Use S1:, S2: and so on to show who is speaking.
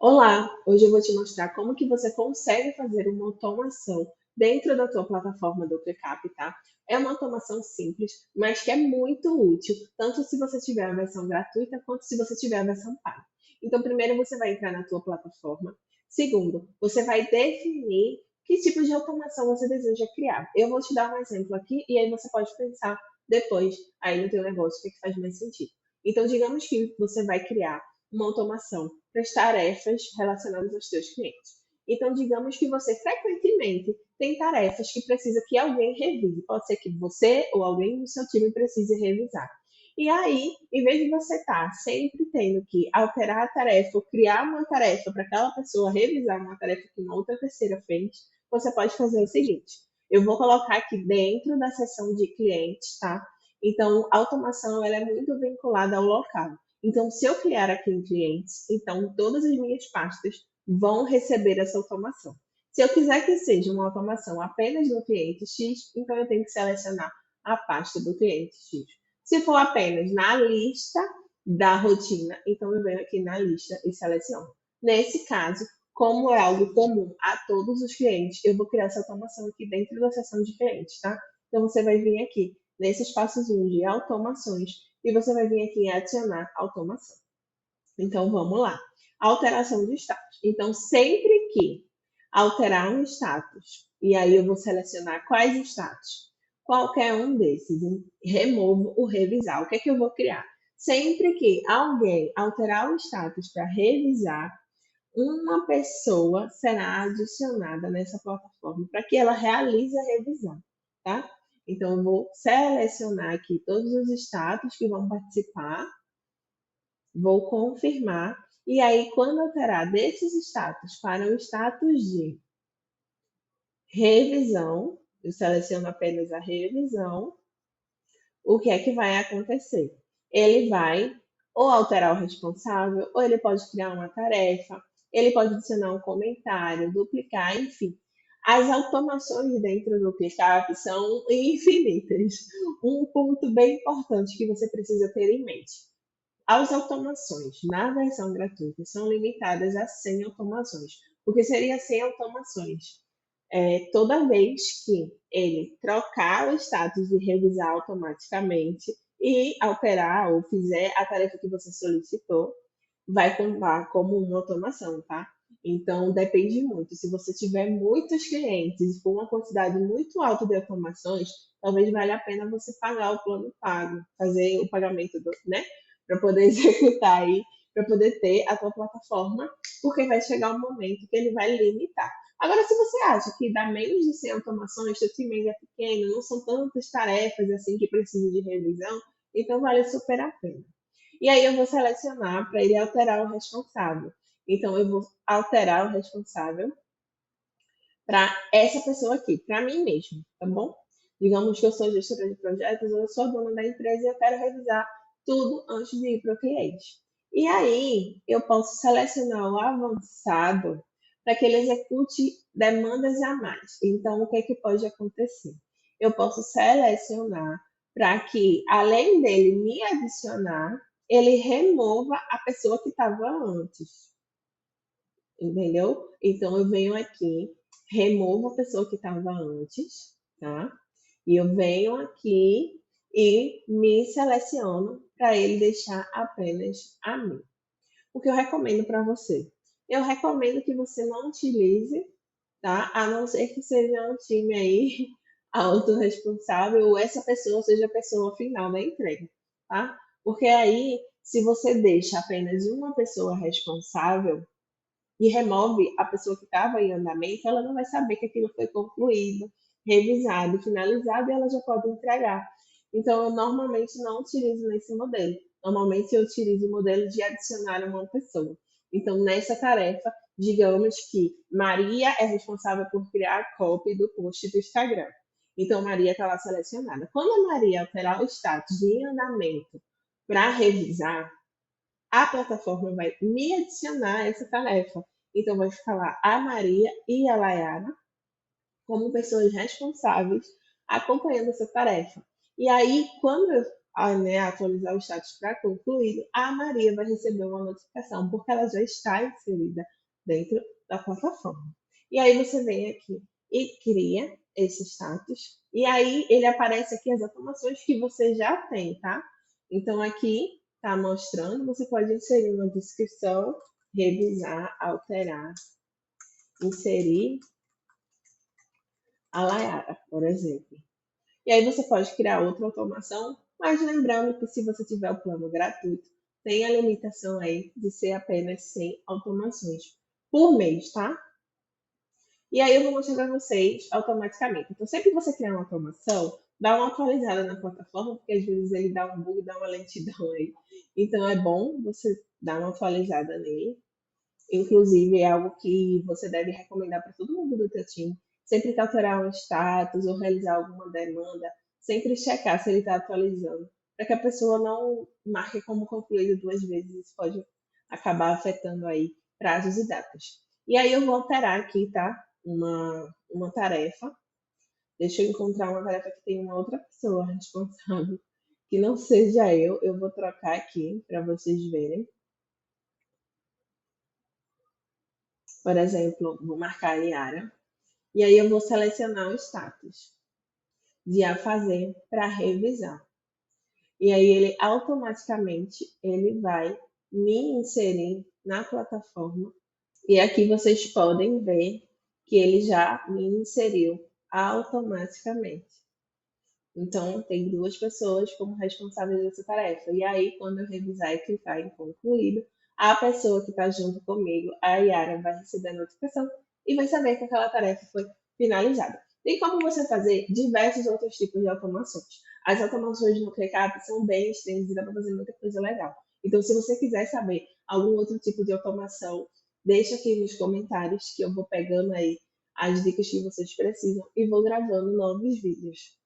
S1: Olá, hoje eu vou te mostrar como que você consegue fazer uma automação dentro da tua plataforma do ClickUp, tá? É uma automação simples, mas que é muito útil, tanto se você tiver a versão gratuita quanto se você tiver a versão paga. Então, primeiro você vai entrar na tua plataforma. Segundo, você vai definir que tipo de automação você deseja criar. Eu vou te dar um exemplo aqui e aí você pode pensar depois aí no teu negócio o que faz mais sentido. Então, digamos que você vai criar uma automação para as tarefas relacionadas aos seus clientes. Então, digamos que você frequentemente tem tarefas que precisa que alguém revise. Pode ser que você ou alguém do seu time precise revisar. E aí, em vez de você estar sempre tendo que alterar a tarefa ou criar uma tarefa para aquela pessoa revisar uma tarefa que uma outra terceira fez, você pode fazer o seguinte: eu vou colocar aqui dentro da seção de clientes, tá? Então, a automação ela é muito vinculada ao local. Então, se eu criar aqui em clientes, então todas as minhas pastas vão receber essa automação. Se eu quiser que seja uma automação apenas no cliente X, então eu tenho que selecionar a pasta do cliente X. Se for apenas na lista da rotina, então eu venho aqui na lista e seleciono. Nesse caso, como é algo comum a todos os clientes, eu vou criar essa automação aqui dentro da seção de clientes, tá? Então você vai vir aqui nesse espaçozinho de automações e você vai vir aqui em adicionar automação. Então, vamos lá. Alteração de status. Então, sempre que alterar um status, e aí eu vou selecionar quais status, qualquer um desses, removo o revisar. O que é que eu vou criar? Sempre que alguém alterar o status para revisar, uma pessoa será adicionada nessa plataforma para que ela realize a revisão, tá? Então, eu vou selecionar aqui todos os status que vão participar, vou confirmar, e aí, quando alterar desses status para o status de revisão, eu seleciono apenas a revisão, o que é que vai acontecer? Ele vai ou alterar o responsável, ou ele pode criar uma tarefa, ele pode adicionar um comentário, duplicar, enfim. As automações dentro do ClickUp são infinitas. Um ponto bem importante que você precisa ter em mente. As automações na versão gratuita são limitadas a 100 automações. O que seria 100 automações? Toda vez que ele trocar o status de revisar automaticamente e alterar ou fizer a tarefa que você solicitou, vai contar como uma automação, tá? Então, depende muito. Se você tiver muitos clientes e for uma quantidade muito alta de automações, talvez valha a pena você pagar o plano pago, fazer o pagamento, né? Para poder executar aí, para poder ter a tua plataforma, porque vai chegar um momento que ele vai limitar. Agora, se você acha que dá menos de 100 automações, seu time ainda é pequeno, não são tantas tarefas assim que precisam de revisão, então vale super a pena. E aí eu vou selecionar para ele alterar o responsável. Então eu vou alterar o responsável para essa pessoa aqui, para mim mesmo, tá bom? Digamos que eu sou gestora de projetos, eu sou dona da empresa e eu quero revisar tudo antes de ir para o cliente. E aí eu posso selecionar o avançado para que ele execute demandas a mais. Então, o que é que pode acontecer? Eu posso selecionar para que, além dele me adicionar, ele remova a pessoa que estava antes, entendeu? Então eu venho aqui, removo a pessoa que estava antes, tá? E eu venho aqui e me seleciono para ele deixar apenas a mim. O que eu recomendo para você? Eu recomendo que você não utilize, tá? A não ser que seja um time aí autorresponsável ou essa pessoa seja a pessoa final da entrega, tá? Porque aí, se você deixa apenas uma pessoa responsável, e remove a pessoa que estava em andamento, ela não vai saber que aquilo foi concluído, revisado, finalizado e ela já pode entregar. Então, eu normalmente não utilizo nesse modelo. Normalmente, eu utilizo o modelo de adicionar uma pessoa. Então, nessa tarefa, digamos que Maria é responsável por criar a copy do post do Instagram. Então, Maria está lá selecionada. Quando a Maria alterar o status de andamento para revisar, a plataforma vai me adicionar essa tarefa. Então, vai ficar lá a Maria e a Layara como pessoas responsáveis acompanhando essa tarefa. E aí, quando eu né, atualizar o status para concluído, a Maria vai receber uma notificação, porque ela já está inserida dentro da plataforma. E aí você vem aqui e cria esse status, e aí ele aparece aqui as automações que você já tem, tá? Então aqui está mostrando, você pode inserir uma descrição, revisar, alterar, inserir a Layara, por exemplo. E aí você pode criar outra automação, mas lembrando que se você tiver o plano gratuito, tem a limitação aí de ser apenas 100 automações por mês, tá? E aí eu vou mostrar para vocês automaticamente. Então, sempre que você criar uma automação, dá uma atualizada na plataforma, porque às vezes ele dá um bug, dá uma lentidão aí. Então, é bom você dar uma atualizada nele. Inclusive, é algo que você deve recomendar para todo mundo do teu time. Sempre que alterar um status ou realizar alguma demanda, sempre checar se ele está atualizando, para que a pessoa não marque como concluído duas vezes. Isso pode acabar afetando aí prazos e datas. E aí eu vou alterar aqui, tá? Uma tarefa. Deixa eu encontrar uma tarefa que tem uma outra pessoa responsável, que não seja eu. Eu vou trocar aqui para vocês verem. Por exemplo, vou marcar a Liara. E aí eu vou selecionar o status de a fazer para revisar. E aí ele automaticamente ele vai me inserir na plataforma. E aqui vocês podem ver que ele já me inseriu automaticamente. Então, tem duas pessoas como responsáveis dessa tarefa. E aí, quando eu revisar e clicar em concluído, a pessoa que está junto comigo, a Yara, vai receber a notificação e vai saber que aquela tarefa foi finalizada. Tem como você fazer diversos outros tipos de automações. As automações no ClickUp são bem extensas e dá para fazer muita coisa legal. Então, se você quiser saber algum outro tipo de automação, deixa aqui nos comentários que eu vou pegando aí as dicas que vocês precisam e vou gravando novos vídeos.